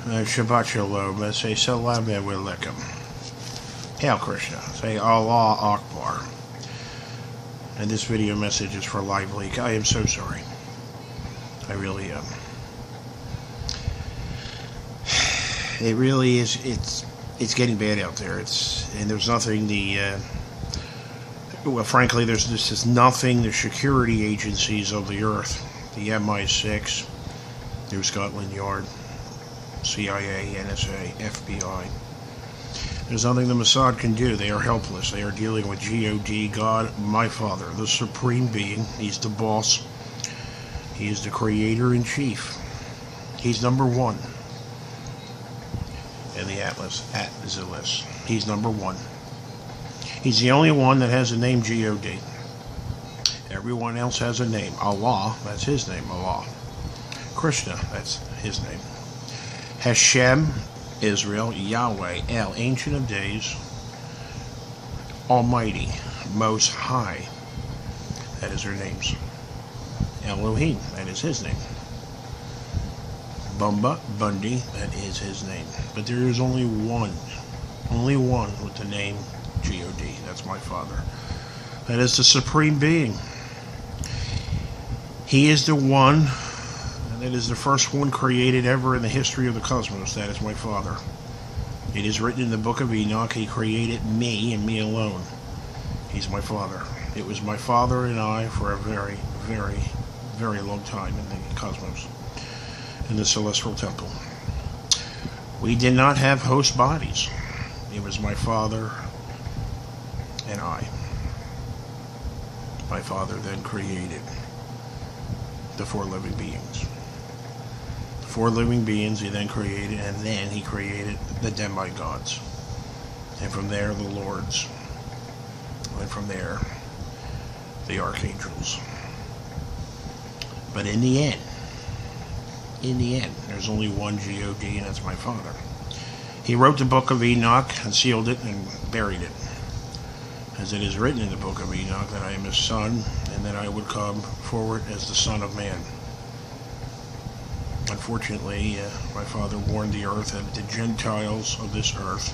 Shabbat Shalom. Let's say Salam Alaikum. Hail Krishna. Say Allah Akbar. And this video message is for Live Leak. I am so sorry. I really am. It really is. It's getting bad out there. And there's nothing. Well, frankly, there's just nothing. The security agencies of the earth, the MI6, New Scotland Yard, CIA, NSA, FBI. There's nothing the Mossad can do. They are helpless. They are dealing with God, God, my Father, the Supreme Being. He's the boss. He is the Creator-in-Chief. He's number one in the Atlas. He's number one. He's the only one that has a name God. Everyone else has a name. Allah, that's his name, Allah. Krishna, that's his name. Hashem, Israel, Yahweh, El, Ancient of Days, Almighty, Most High. That is their names. Elohim, that is his name. Bumba, Bundy, that is his name. But there is only one with the name God. That's my Father. That is the Supreme Being. He is the one. That is the first one created ever in the history of the cosmos. That is my Father. It is written in the book of Enoch, he created me and me alone. He's my Father. It was my Father and I for a very, very, very long time in the cosmos, in the celestial temple. We did not have host bodies. It was my Father and I. My Father then created the four living beings. Four living beings he then created, and then he created the demigods, and from there the lords, and from there the archangels. But in the end, there's only one God, and that's my Father. He wrote the book of Enoch and sealed it and buried it, as it is written in the book of Enoch that I am his son, and that I would come forward as the Son of Man. Unfortunately, my Father warned the earth that the Gentiles of this earth,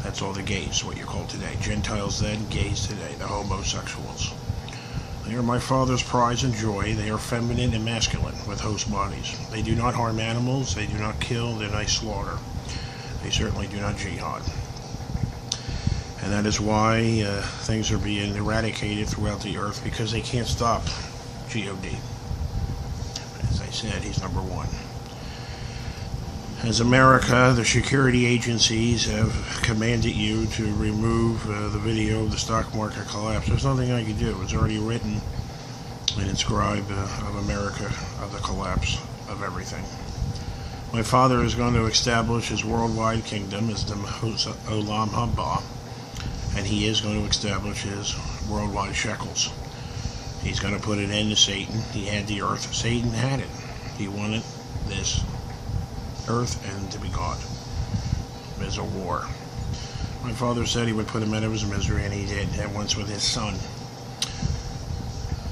that's all the gays, what you call today. Gentiles then, gays today, the homosexuals. They are my Father's prize and joy. They are feminine and masculine with host bodies. They do not harm animals. They do not kill. They do not slaughter. They certainly do not jihad. And that is why things are being eradicated throughout the earth, because they can't stop God. As I said, he's number one. As America, the security agencies have commanded you to remove the video of the stock market collapse. There's nothing I can do. It's already written and inscribed of America, of the collapse of everything. My Father is going to establish his worldwide kingdom as the olam haba, and he is going to establish his worldwide shekels. He's going to put an end to Satan. He had the earth. Satan had it. He wanted this earth and to be God. There's a war. My Father said he would put him out of his misery, and he did. And once with his son,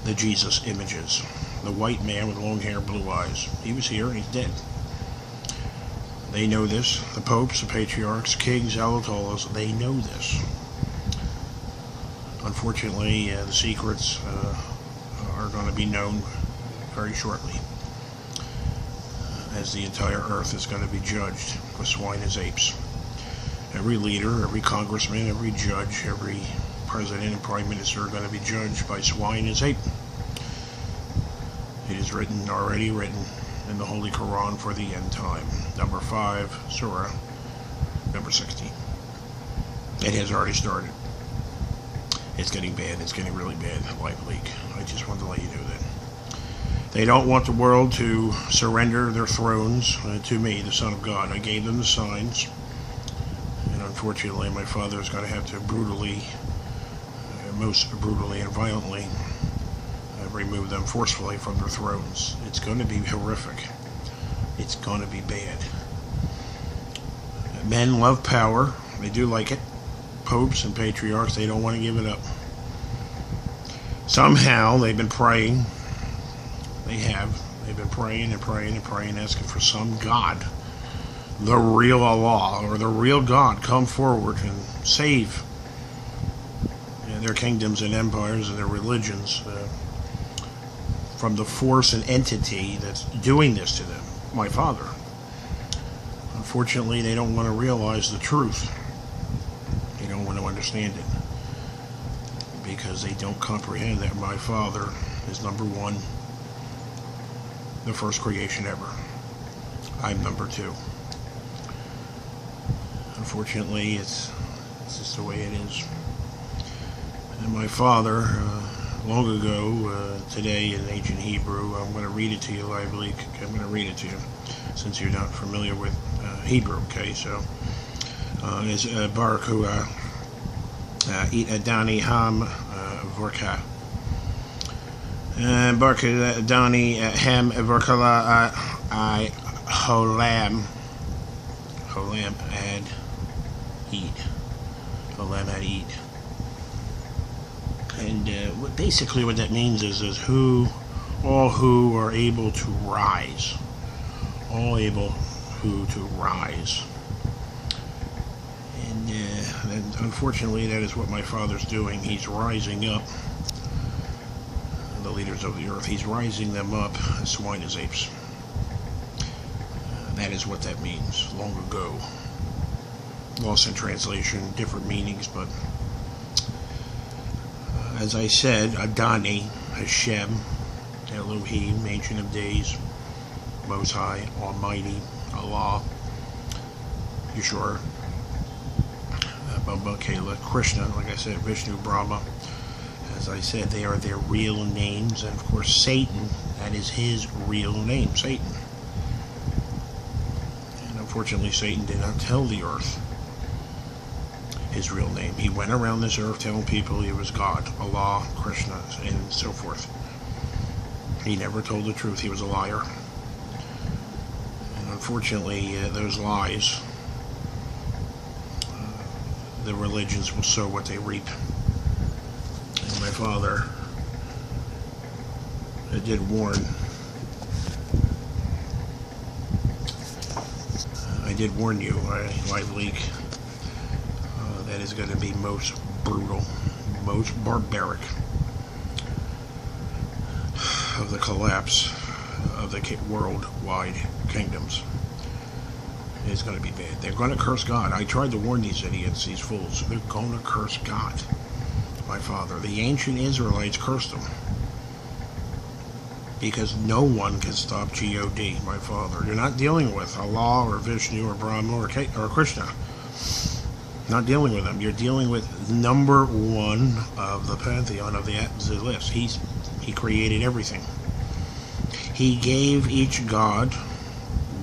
the Jesus images. The white man with long hair, blue eyes. He was here and he's dead. They know this. The popes, the patriarchs, kings, ayatollahs, they know this. Unfortunately, the secrets are going to be known very shortly, as the entire earth is going to be judged with swine as apes. Every leader, every congressman, every judge, every president and prime minister are going to be judged by swine as ape. It is already written in the Holy Quran for the end time. Number 5, Surah, number 16. It has already started. It's getting bad. It's getting really bad. Live leak. I just wanted to let you know that. They don't want the world to surrender their thrones to me, the Son of God. I gave them the signs, and unfortunately my Father is going to have to brutally, most brutally and violently, remove them forcefully from their thrones. It's going to be horrific. It's going to be bad. Men love power. They do like it. Popes and patriarchs, they don't want to give it up. Somehow they've been praying. They've been praying and praying and praying, asking for some God the real Allah or the real God come forward and save their kingdoms and empires and their religions from the force and entity that's doing this to them, my father. Unfortunately, they don't want to realize the truth. They don't want to understand it because they don't comprehend that my father is number one, the first creation ever. I'm number two. Unfortunately, it's just the way it is. And my father, long ago, today in ancient Hebrew, I'm going to read it to you, I believe. I'm going to read it to you, since you're not familiar with Hebrew, okay? So, it's Baruch Hu It Adani Ham Vorka. Baruch Adani Ham Vorkala I Olam. Olam Ad Eid. Olam Ad Eid. And basically what that means is all who are able to rise. All able who to rise. And unfortunately that is what my father's doing. He's rising up the leaders of the earth. He's rising them up as swine as apes. That is what that means. Long ago. Lost in translation, different meanings, but as I said, Adani, Hashem, Elohim, Ancient of Days, Most High, Almighty, Allah, Yeshua, Baba, Kala, Krishna, like I said, Vishnu, Brahma. As I said, they are their real names, and of course Satan, that is his real name, Satan. And unfortunately Satan did not tell the earth his real name. He went around this earth telling people he was God, Allah, Krishna, and so forth. He never told the truth. He was a liar. And unfortunately, those lies, the religions will sow what they reap. And my father did warn. I did warn you, live leak. That is going to be most brutal, most barbaric of the collapse of the worldwide kingdoms. It's going to be bad. They're going to curse God. I tried to warn these idiots, these fools. They're going to curse God, my father. The ancient Israelites cursed them because no one can stop God, my father. You're not dealing with Allah or Vishnu or Brahma or Krishna. Not dealing with them. You're dealing with number one of the pantheon of the list. He created everything. He gave each god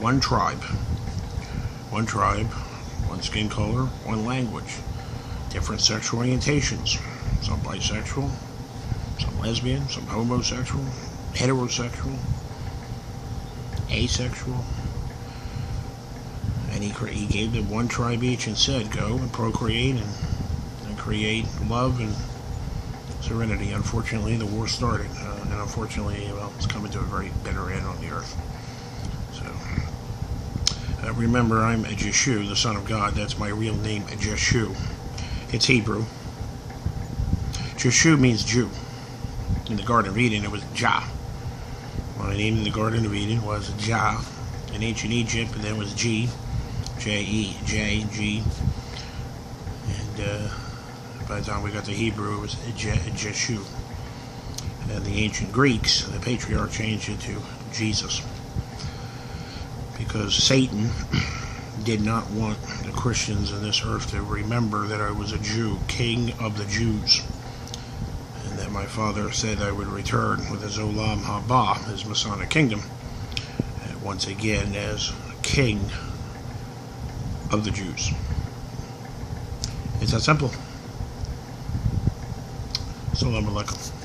one tribe, one skin color, one language, different sexual orientations. Some bisexual, some lesbian, some homosexual, heterosexual, asexual. And he gave them one tribe each and said, go and procreate and create love and serenity. Unfortunately, the war started. And unfortunately, well, it's coming to a very bitter end on the earth. So, remember, I'm a jeshu, the Son of God. That's my real name, jeshu. It's Hebrew. Jeshu means Jew. In the Garden of Eden, it was Jah. My name in the Garden of Eden was Jah. In ancient Egypt, and then it was G. J-E-J-G, and by the time we got to Hebrew, it was jeshu. And the ancient Greeks, the patriarch, changed it to Jesus, because Satan did not want the Christians in this earth to remember that I was a Jew, king of the Jews, and that my father said I would return with his olam haba, his messianic kingdom, once again as king of the Jews. It's that simple. Assalamu alaikum.